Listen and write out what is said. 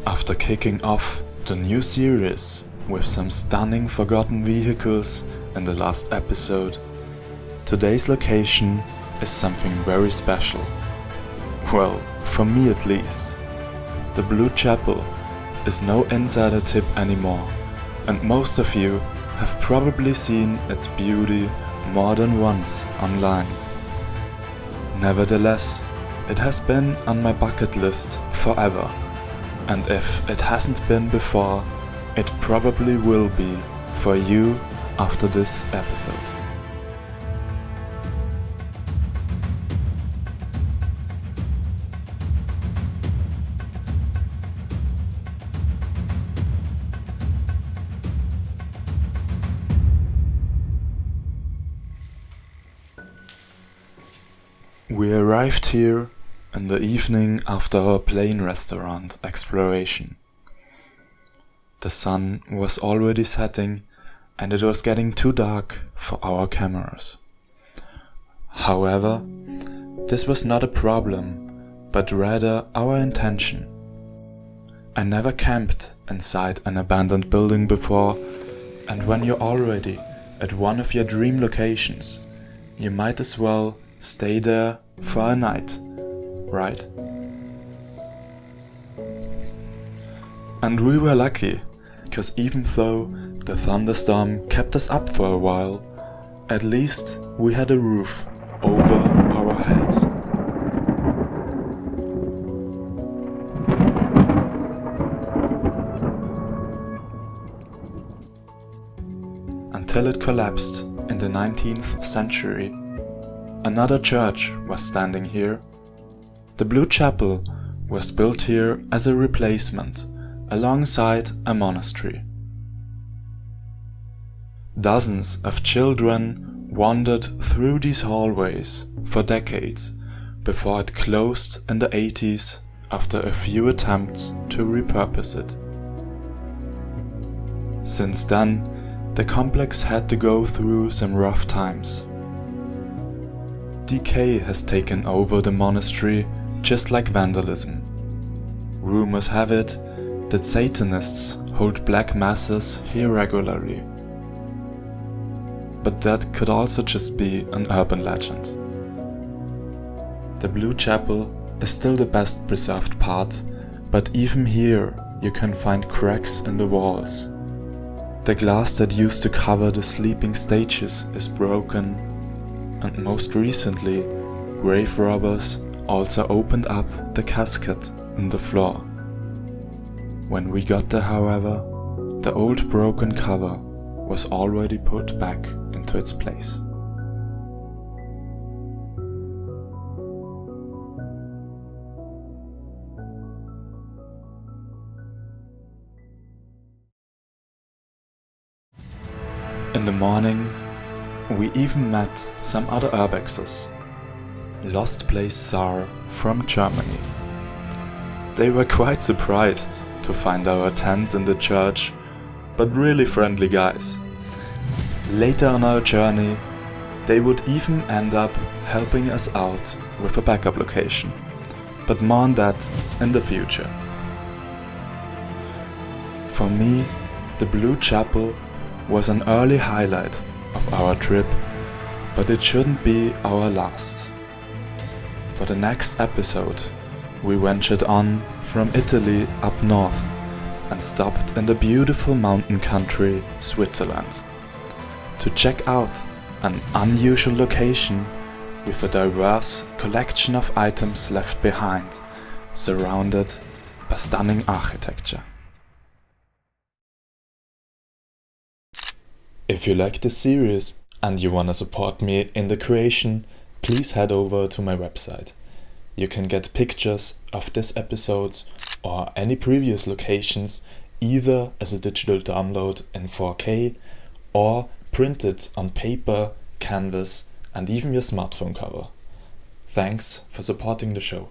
After kicking off the new series with some stunning forgotten vehicles in the last episode, today's location is something very special. Well, for me at least. The Blue Chapel is no insider tip anymore, and most of you have probably seen its beauty more than once online. Nevertheless, it has been on my bucket list forever, and if it hasn't been before, it probably will be for you after this episode. We arrived here in the evening after our plane restaurant Exporation. The sun was already setting and it was getting too dark for our cameras. However, this was not a problem, but rather our intention. I never camped inside an abandoned building before, and when you're already at one of your dream locations, you might as well stay there for a night, right? And we were lucky, because even though the thunderstorm kept us up for a while, at least we had a roof over our heads. Until it collapsed in the 19th century. Another church was standing here. The Blue Chapel was built here as a replacement, alongside a monastery. Dozens of children wandered through these hallways for decades before it closed in the 80s after a few attempts to repurpose it. Since then, the complex had to go through some rough times. Decay has taken over the monastery, just like vandalism. Rumors have it that Satanists hold black masses here regularly. But that could also just be an urban legend. The Blue Chapel is still the best preserved part, but even here you can find cracks in the walls. The glass that used to cover the sleeping stages is broken. And most recently, grave robbers also opened up the casket in the floor. When we got there, however, the old broken cover was already put back into its place. In the morning, we even met some other Urbexes, Lost Place Tsar from Germany. They were quite surprised to find our tent in the church, but really friendly guys. Later on our journey, they would even end up helping us out with a backup location, but more on that in the future. For me, the Blue Chapel was an early highlight of our trip, but it shouldn't be our last. For the next episode, we ventured on from Italy up north and stopped in the beautiful mountain country Switzerland to check out an unusual location with a diverse collection of items left behind, surrounded by stunning architecture. If you like this series and you wanna support me in the creation, please head over to my website. You can get pictures of this episode or any previous locations either as a digital download in 4K or printed on paper, canvas and even your smartphone cover. Thanks for supporting the show.